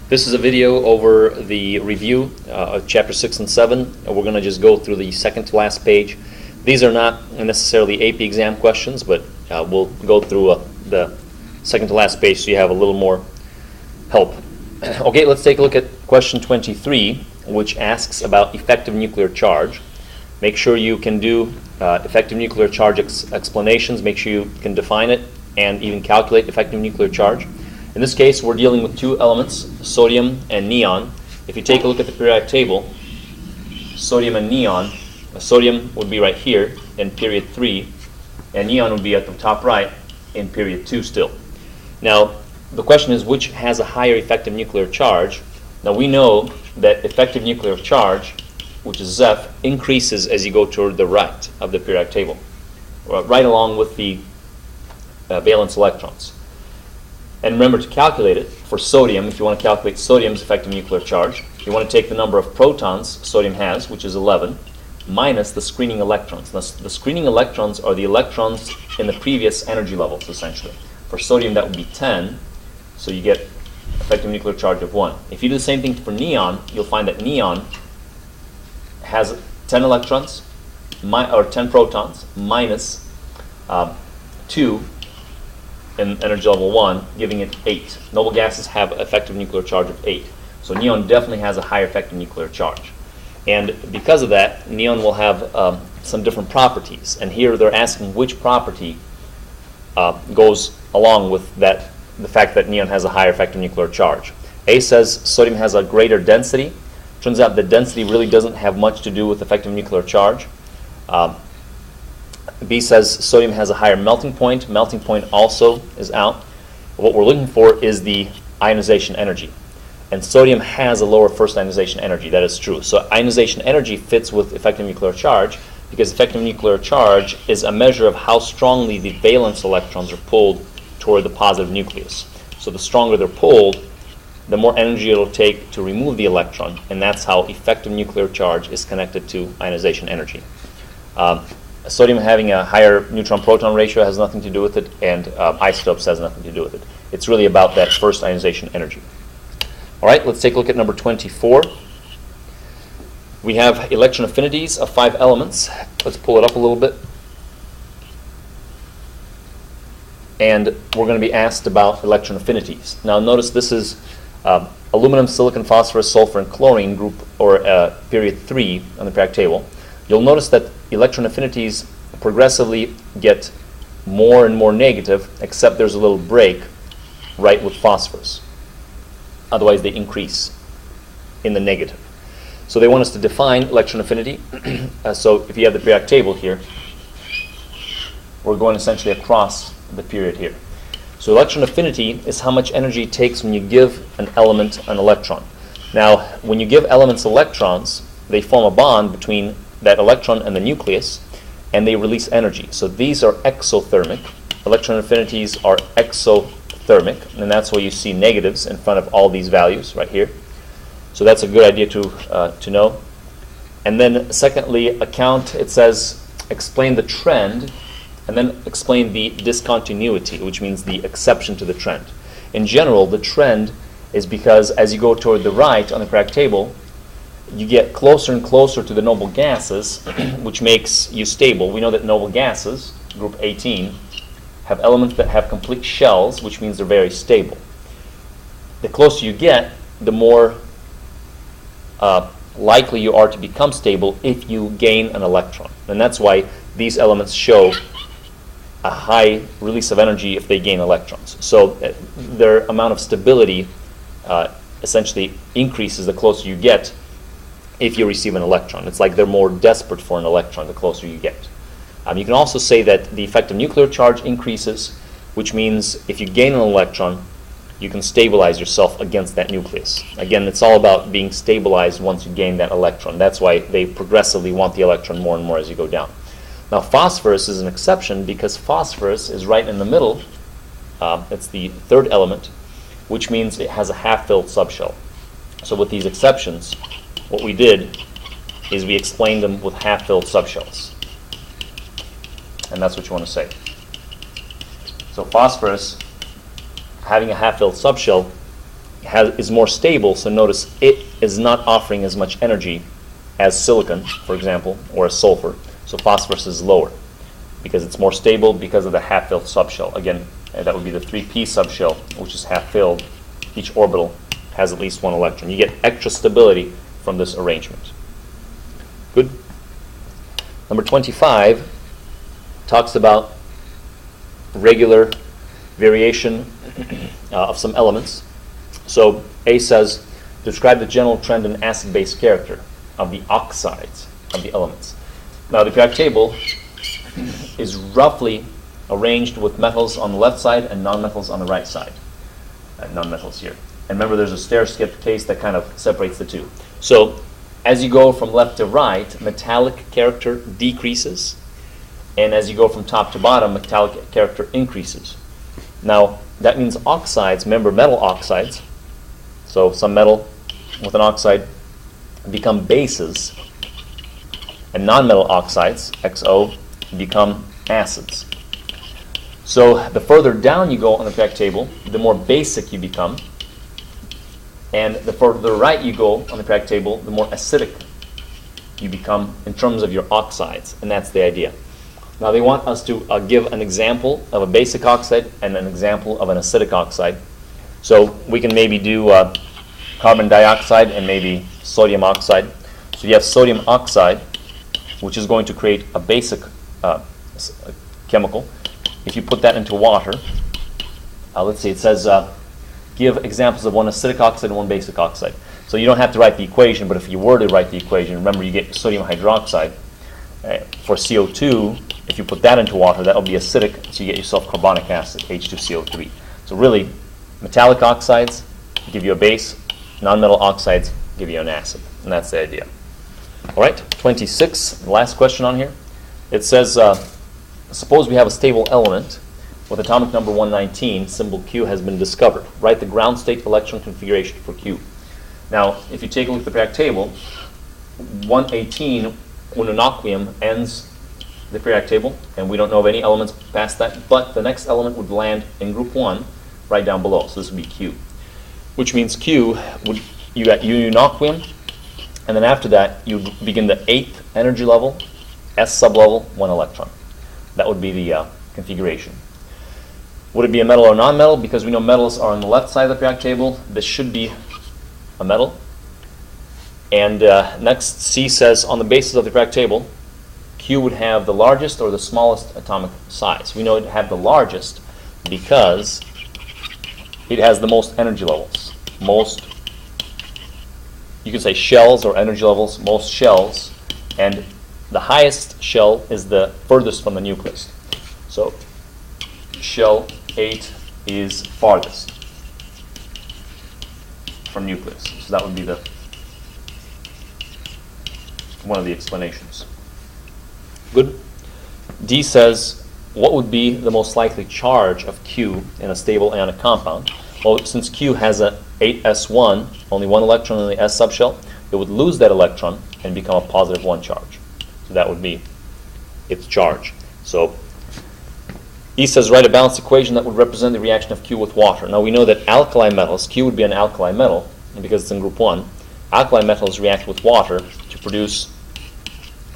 This is a video over the review of Chapter 6 and 7. And we're going to just go through the second to last page. These are not necessarily AP exam questions, but we'll go through the second to last page so you have a little more help. Okay, let's take a look at question 23, which asks about effective nuclear charge. Make sure you can do effective nuclear charge explanations. Make sure you can define it and even calculate effective nuclear charge. In this case, we're dealing with two elements, sodium and neon. If you take a look at the periodic table, sodium and neon, sodium would be right here in period 3, and neon would be at the top right in period 2 still. Now, the question is which has a higher effective nuclear charge. Now, we know that effective nuclear charge, which is Zeph, increases as you go toward the right of the periodic table, right along with the valence electrons. And remember to calculate it for sodium. If you want to calculate sodium's effective nuclear charge, you want to take the number of protons sodium has, which is 11, minus the screening electrons. Now, the screening electrons are the electrons in the previous energy levels, essentially. For sodium, that would be 10, so you get effective nuclear charge of 1. If you do the same thing for neon, you'll find that neon has 10 electrons, or 10 protons, minus 2 in energy level 1, giving it 8. Noble gases have effective nuclear charge of 8. So neon definitely has a higher effective nuclear charge. And because of that, neon will have some different properties. And here they're asking which property goes along with that, the fact that neon has a higher effective nuclear charge. A says sodium has a greater density. Turns out that density really doesn't have much to do with effective nuclear charge. B says sodium has a higher melting point. Melting point also is out. What we're looking for is the ionization energy. And sodium has a lower first ionization energy. That is true. So ionization energy fits with effective nuclear charge because effective nuclear charge is a measure of how strongly the valence electrons are pulled toward the positive nucleus. So the stronger they're pulled, the more energy it'll take to remove the electron. And that's how effective nuclear charge is connected to ionization energy. Sodium having a higher neutron-proton ratio has nothing to do with it, and isotopes has nothing to do with it. It's really about that first ionization energy. All right, let's take a look at number 24. We have electron affinities of 5 elements. Let's pull it up a little bit. And we're going to be asked about electron affinities. Now notice this is aluminum, silicon, phosphorus, sulfur, and chlorine group, or period 3 on the periodic table. You'll notice that electron affinities progressively get more and more negative, except there's a little break right with phosphorus. Otherwise, they increase in the negative. So they want us to define electron affinity. So if you have the periodic table here, we're going essentially across the period here. So electron affinity is how much energy it takes when you give an element an electron. Now, when you give elements electrons, they form a bond between that electron and the nucleus, and they release energy. So these are exothermic. Electron affinities are exothermic, and that's why you see negatives in front of all these values right here. So that's a good idea to know. And then secondly, it says explain the trend, and then explain the discontinuity, which means the exception to the trend. In general, the trend is because as you go toward the right on the periodic table, you get closer and closer to the noble gases, which makes you stable. We know that noble gases, group 18, have elements that have complete shells, which means they're very stable. The closer you get, the more likely you are to become stable if you gain an electron. And that's why these elements show a high release of energy if they gain electrons. So their amount of stability essentially increases the closer you get if you receive an electron. It's like they're more desperate for an electron the closer you get. You can also say that the effective nuclear charge increases, which means if you gain an electron, you can stabilize yourself against that nucleus. Again, it's all about being stabilized once you gain that electron. That's why they progressively want the electron more and more as you go down. Now, phosphorus is an exception because phosphorus is right in the middle. It's the third element, which means it has a half-filled subshell. So with these exceptions, what we did is we explained them with half-filled subshells. And that's what you want to say. So phosphorus, having a half-filled subshell, is more stable, so notice it is not offering as much energy as silicon, for example, or as sulfur. So phosphorus is lower because it's more stable because of the half-filled subshell. Again, that would be the 3p subshell, which is half-filled. Each orbital has at least one electron. You get extra stability from this arrangement. Good. Number 25 talks about regular variation of some elements. So A says, describe the general trend in acid-base character of the oxides of the elements. Now the periodic table is roughly arranged with metals on the left side and nonmetals on the right side. Nonmetals here. And remember, there's a stair-step case that kind of separates the two. So as you go from left to right, metallic character decreases. And as you go from top to bottom, metallic character increases. Now, that means oxides, remember metal oxides, so some metal with an oxide become bases, and non-metal oxides, XO, become acids. So the further down you go on the periodic table, the more basic you become, and the further right you go on the periodic table, the more acidic you become in terms of your oxides, and that's the idea. Now they want us to give an example of a basic oxide and an example of an acidic oxide. So we can maybe do carbon dioxide and maybe sodium oxide. So you have sodium oxide, which is going to create a basic chemical. If you put that into water, let's see, it says give examples of one acidic oxide and one basic oxide. So you don't have to write the equation, but if you were to write the equation, remember you get sodium hydroxide. For CO2, if you put that into water, that will be acidic, so you get yourself carbonic acid, H2CO3. So really, metallic oxides give you a base, non-metal oxides give you an acid, and that's the idea. All right, 26, the last question on here. It says, suppose we have a stable element with atomic number 119, symbol Q has been discovered. Write the ground state electron configuration for Q. Now, if you take a look at the periodic table, 118 uninoquium ends the periodic table, and we don't know of any elements past that, but the next element would land in group 1 right down below, so this would be Q. Which means Q, you got uninoquium, and then after that you begin the 8th energy level, S sublevel, 1 electron. That would be the configuration. Would it be a metal or non-metal? Because we know metals are on the left side of the periodic table, this should be a metal. And next, C says, on the basis of the periodic table, Q would have the largest or the smallest atomic size. We know it would have the largest because it has the most energy levels. Most, you can say shells or energy levels, most shells, and the highest shell is the furthest from the nucleus. So shell 8 is farthest from nucleus. So that would be the one of the explanations. Good. D says, what would be the most likely charge of Q in a stable ionic compound? Well, since Q has an 8s1, only one electron in the S subshell, it would lose that electron and become a positive 1 charge. So that would be its charge. So E says, write a balanced equation that would represent the reaction of Q with water. Now we know that alkali metals, Q would be an alkali metal, and because it's in group 1, alkali metals react with water to produce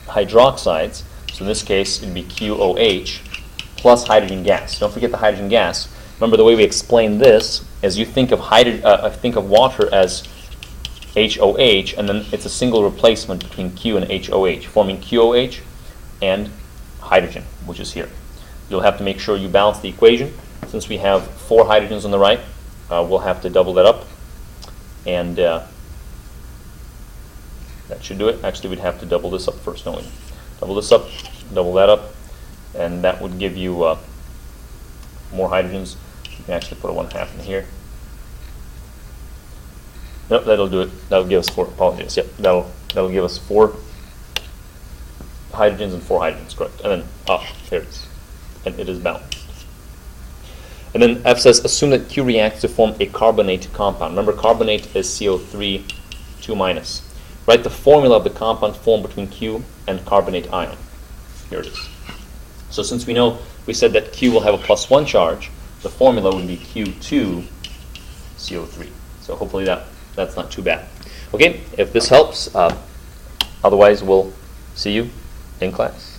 hydroxides. So in this case, it would be QOH plus hydrogen gas. Don't forget the hydrogen gas. Remember, the way we explain this is you think of water as HOH, and then it's a single replacement between Q and HOH, forming QOH and hydrogen, which is here. You'll have to make sure you balance the equation. Since we have 4 hydrogens on the right, we'll have to double that up, and that should do it. Actually, we'd have to double this up first, don't we? Double this up, double that up, and that would give you more hydrogens. You can actually put a 1/2 in here. Nope, that'll do it. That'll give us 4. Apologies. Yep, that'll give us 4 hydrogens and 4 hydrogens, correct? And then there it is, and it is balanced. And then F says, assume that Q reacts to form a carbonate compound. Remember, carbonate is CO3 2-. Write the formula of the compound formed between Q and carbonate ion. Here it is. So since we said that Q will have a +1 charge, the formula would be Q2 CO3. So So hopefully that's not too bad. Okay, if this helps, otherwise we'll see you in class.